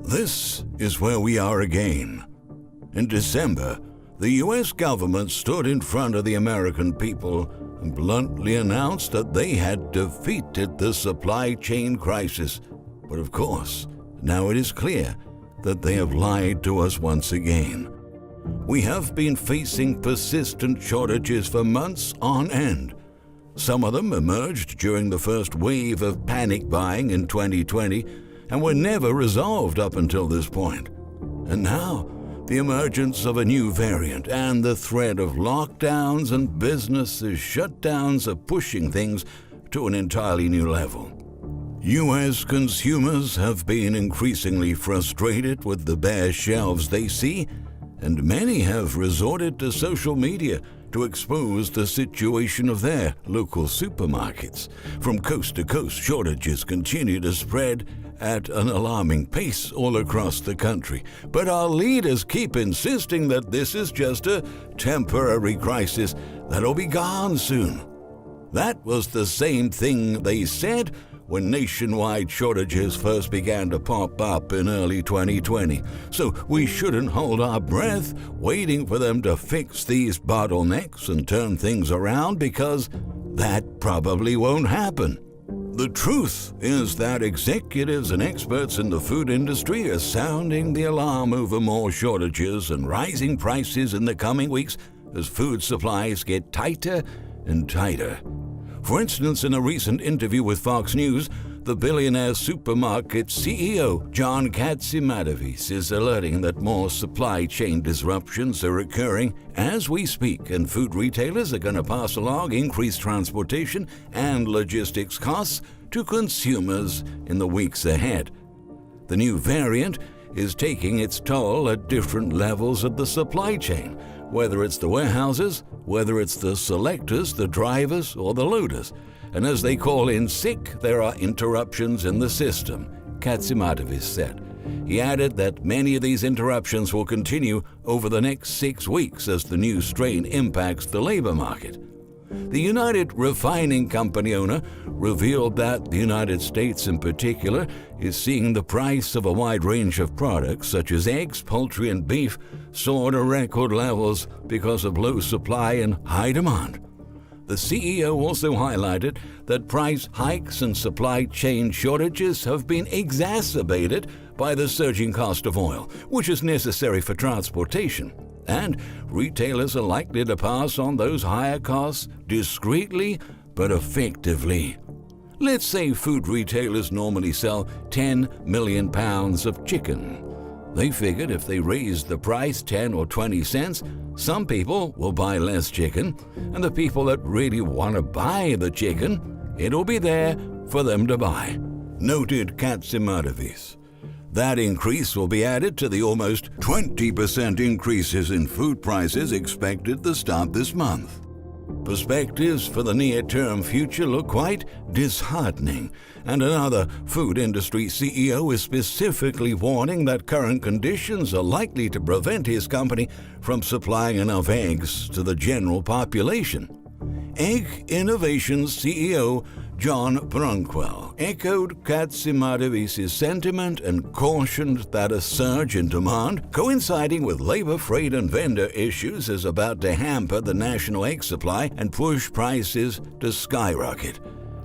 This is where we are again. In December, the U.S. government stood in front of the American people and bluntly announced that they had defeated the supply chain crisis. But of course, now it is clear that they have lied to us once again. We have been facing persistent shortages for months on end. Some of them emerged during the first wave of panic buying in 2020 and were never resolved up until this point. And now, the emergence of a new variant and the threat of lockdowns and businesses shutdowns are pushing things to an entirely new level. U.S. consumers have been increasingly frustrated with the bare shelves they see, and many have resorted to social media to expose the situation of their local supermarkets. From coast to coast, shortages continue to spread at an alarming pace all across the country. But our leaders keep insisting that this is just a temporary crisis that'll be gone soon. That was the same thing they said when nationwide shortages first began to pop up in early 2020. So we shouldn't hold our breath waiting for them to fix these bottlenecks and turn things around, because that probably won't happen. The truth is that executives and experts in the food industry are sounding the alarm over more shortages and rising prices in the coming weeks as food supplies get tighter and tighter. For instance, in a recent interview with Fox News, the billionaire supermarket CEO John Katsimatidis is alerting that more supply chain disruptions are occurring as we speak, and food retailers are going to pass along increased transportation and logistics costs to consumers in the weeks ahead. The new variant is taking its toll at different levels of the supply chain, whether it's the warehouses, whether it's the selectors, the drivers, or the loaders. And as they call in sick, there are interruptions in the system, Katsimatidis said. He added that many of these interruptions will continue over the next 6 weeks as the new strain impacts the labor market. The United Refining Company owner revealed that the United States in particular is seeing the price of a wide range of products such as eggs, poultry, and beef soar to record levels because of low supply and high demand. The CEO also highlighted that price hikes and supply chain shortages have been exacerbated by the surging cost of oil, which is necessary for transportation. And retailers are likely to pass on those higher costs discreetly but effectively. Let's say food retailers normally sell 10 million pounds of chicken. They figured if they raised the price 10 or 20 cents, some people will buy less chicken, and the people that really want to buy the chicken, it'll be there for them to buy, noted Katsimatidis. That increase will be added to the almost 20% increases in food prices expected to start this month. Perspectives for the near-term future look quite disheartening, and another food industry CEO is specifically warning that current conditions are likely to prevent his company from supplying enough eggs to the general population. Egg Innovations CEO John Brunkwell echoed Katsimatidis' sentiment and cautioned that a surge in demand, coinciding with labor, freight, and vendor issues, is about to hamper the national egg supply and push prices to skyrocket.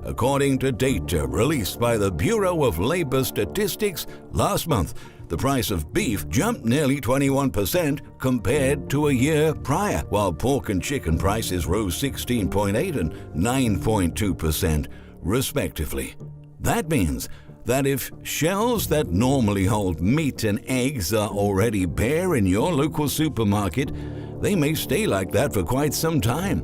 According to data released by the Bureau of Labor Statistics last month, the price of beef jumped nearly 21% compared to a year prior, while pork and chicken prices rose 16.8% and 9.2%, respectively. That means that if shelves that normally hold meat and eggs are already bare in your local supermarket, they may stay like that for quite some time.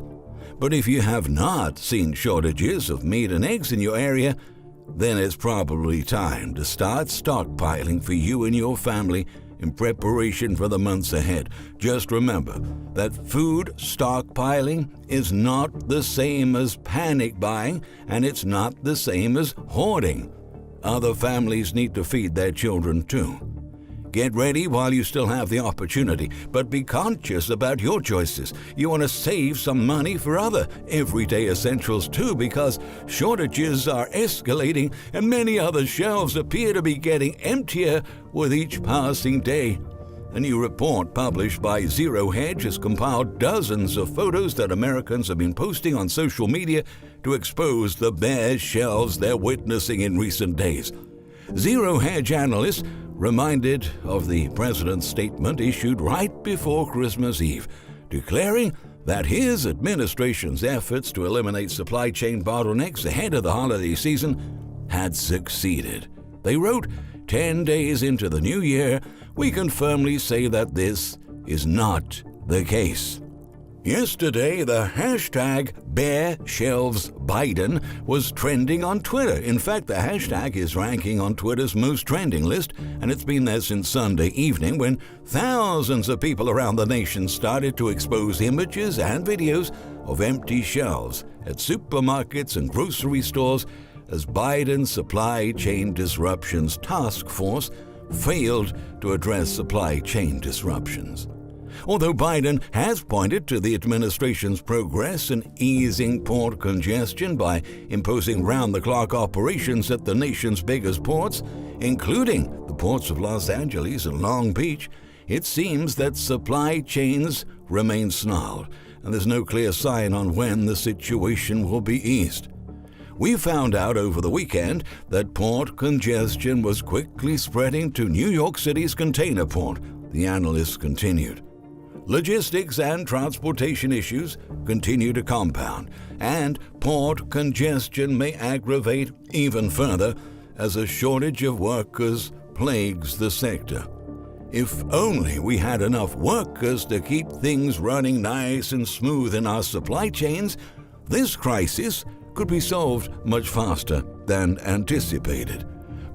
But if you have not seen shortages of meat and eggs in your area, then it's probably time to start stockpiling for you and your family in preparation for the months ahead. Just remember that food stockpiling is not the same as panic buying, and it's not the same as hoarding. Other families need to feed their children too. Get ready while you still have the opportunity, but be conscious about your choices. You want to save some money for other everyday essentials too, because shortages are escalating and many other shelves appear to be getting emptier with each passing day. A new report published by Zero Hedge has compiled dozens of photos that Americans have been posting on social media to expose the bare shelves they're witnessing in recent days. Zero Hedge analysts reminded of the president's statement issued right before Christmas Eve, declaring that his administration's efforts to eliminate supply chain bottlenecks ahead of the holiday season had succeeded. They wrote, 10 days into the new year, we can firmly say that this is not the case. Yesterday, the hashtag #BareShelvesBiden was trending on Twitter. In fact, the hashtag is ranking on Twitter's most trending list, and it's been there since Sunday evening when thousands of people around the nation started to expose images and videos of empty shelves at supermarkets and grocery stores as Biden's supply chain disruptions task force failed to address supply chain disruptions. Although Biden has pointed to the administration's progress in easing port congestion by imposing round-the-clock operations at the nation's biggest ports, including the ports of Los Angeles and Long Beach, it seems that supply chains remain snarled, and there's no clear sign on when the situation will be eased. We found out over the weekend that port congestion was quickly spreading to New York City's container port, the analysts continued. Logistics and transportation issues continue to compound, and port congestion may aggravate even further as a shortage of workers plagues the sector. If only we had enough workers to keep things running nice and smooth in our supply chains, this crisis could be solved much faster than anticipated.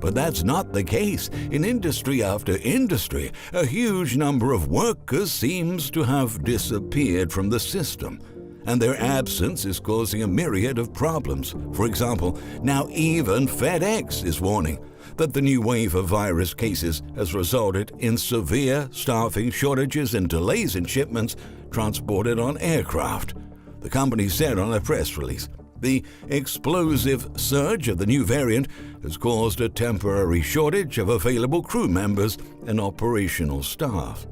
But that's not the case. In industry after industry, a huge number of workers seems to have disappeared from the system, and their absence is causing a myriad of problems. For example, now even FedEx is warning that the new wave of virus cases has resulted in severe staffing shortages and delays in shipments transported on aircraft. The company said on a press release, the explosive surge of the new variant has caused a temporary shortage of available crew members and operational staff.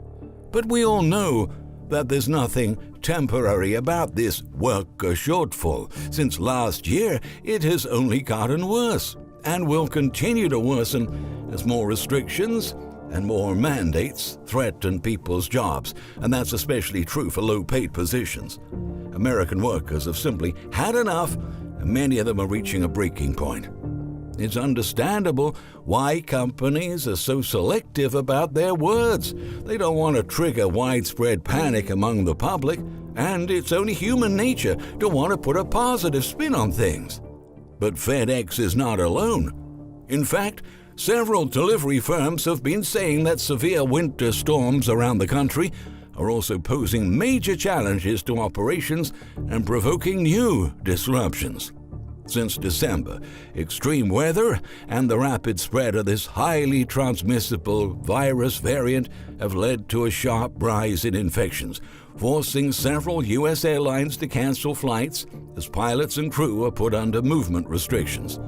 But we all know that there's nothing temporary about this worker shortfall. Since last year, it has only gotten worse and will continue to worsen as more restrictions and more mandates threaten people's jobs, and that's especially true for low-paid positions. American workers have simply had enough, and many of them are reaching a breaking point. It's understandable why companies are so selective about their words. They don't want to trigger widespread panic among the public, and it's only human nature to want to put a positive spin on things. But FedEx is not alone. In fact, several delivery firms have been saying that severe winter storms around the country are also posing major challenges to operations and provoking new disruptions. Since December, extreme weather and the rapid spread of this highly transmissible virus variant have led to a sharp rise in infections, forcing several U.S. airlines to cancel flights as pilots and crew are put under movement restrictions.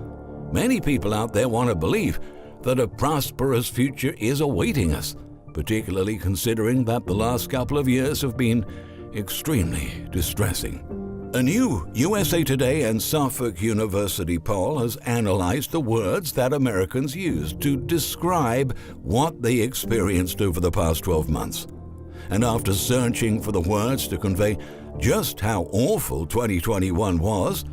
Many people out there want to believe that a prosperous future is awaiting us, particularly considering that the last couple of years have been extremely distressing. A new USA Today and Suffolk University poll has analyzed the words that Americans use to describe what they experienced over the past 12 months. And after searching for the words to convey just how awful 2021 was,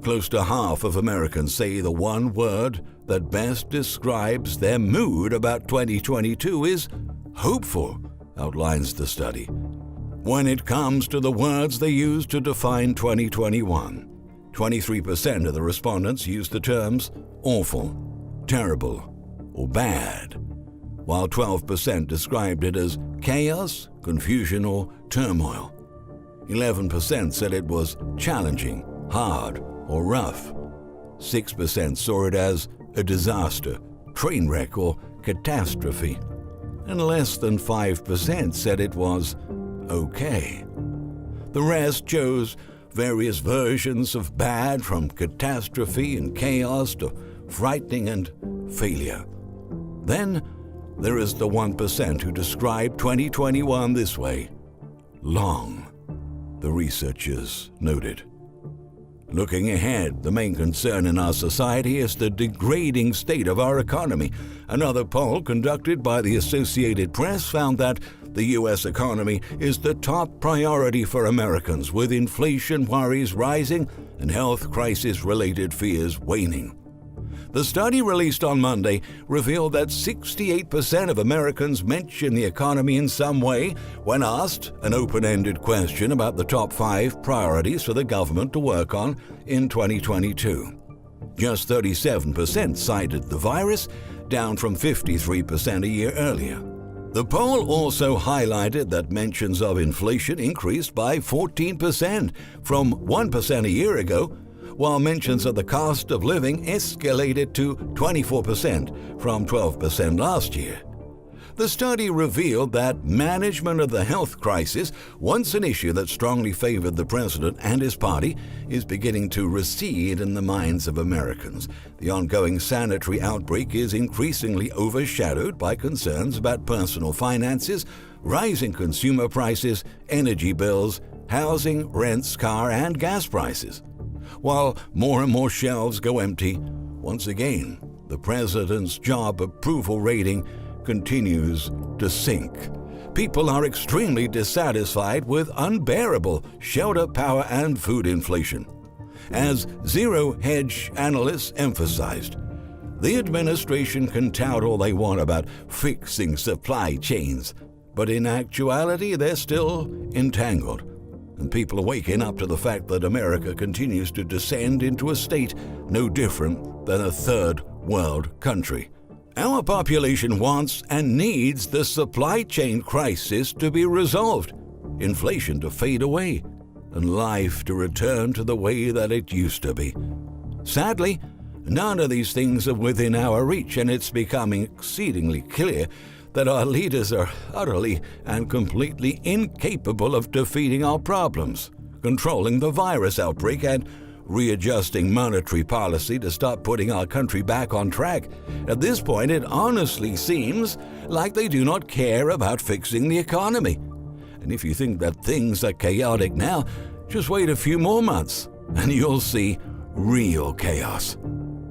close to half of Americans say the one word that best describes their mood about 2022 is hopeful, outlines the study. When it comes to the words they use to define 2021, 23% of the respondents used the terms awful, terrible, or bad, while 12% described it as chaos, confusion, or turmoil. 11% said it was challenging, hard, or rough. 6% saw it as a disaster, train wreck, or catastrophe. and less than 5% said it was okay. The rest chose various versions of bad, from catastrophe and chaos to frightening and failure. Then there is the 1% who described 2021 this way: long, the researchers noted. Looking ahead, the main concern in our society is the degrading state of our economy. Another poll conducted by the Associated Press found that the U.S. economy is the top priority for Americans, with inflation worries rising and health crisis-related fears waning. The study released on Monday revealed that 68% of Americans mention the economy in some way when asked an open-ended question about the top 5 priorities for the government to work on in 2022. Just 37% cited the virus, down from 53% a year earlier. The poll also highlighted that mentions of inflation increased by 14% from 1% a year ago, while mentions of the cost of living escalated to 24% from 12% last year. The study revealed that management of the health crisis, once an issue that strongly favored the president and his party, is beginning to recede in the minds of Americans. The ongoing sanitary outbreak is increasingly overshadowed by concerns about personal finances, rising consumer prices, energy bills, housing, rents, car, and gas prices. While more and more shelves go empty, once again, the president's job approval rating continues to sink. People are extremely dissatisfied with unbearable shelter, power, and food inflation. As Zero Hedge analysts emphasized, the administration can tout all they want about fixing supply chains, but in actuality, they're still entangled. And people are waking up to the fact that America continues to descend into a state no different than a third world country. Our population wants and needs the supply chain crisis to be resolved, inflation to fade away, and life to return to the way that it used to be. Sadly, none of these things are within our reach, and it's becoming exceedingly clear that our leaders are utterly and completely incapable of defeating our problems, controlling the virus outbreak, and readjusting monetary policy to start putting our country back on track. At this point, it honestly seems like they do not care about fixing the economy. And if you think that things are chaotic now, just wait a few more months and you'll see real chaos.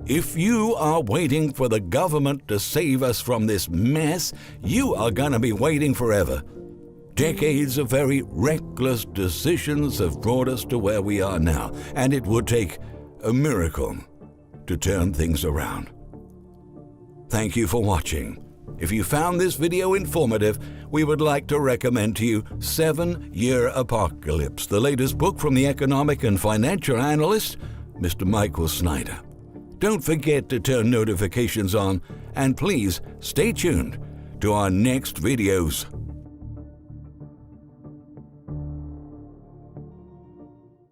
If you are waiting for the government to save us from this mess, you are going to be waiting forever. Decades of very reckless decisions have brought us to where we are now, and it would take a miracle to turn things around. Thank you for watching. If you found this video informative, we would like to recommend to you 7-Year Apocalypse, the latest book from the economic and financial analyst, Mr. Michael Snyder. Don't forget to turn notifications on, and please stay tuned to our next videos.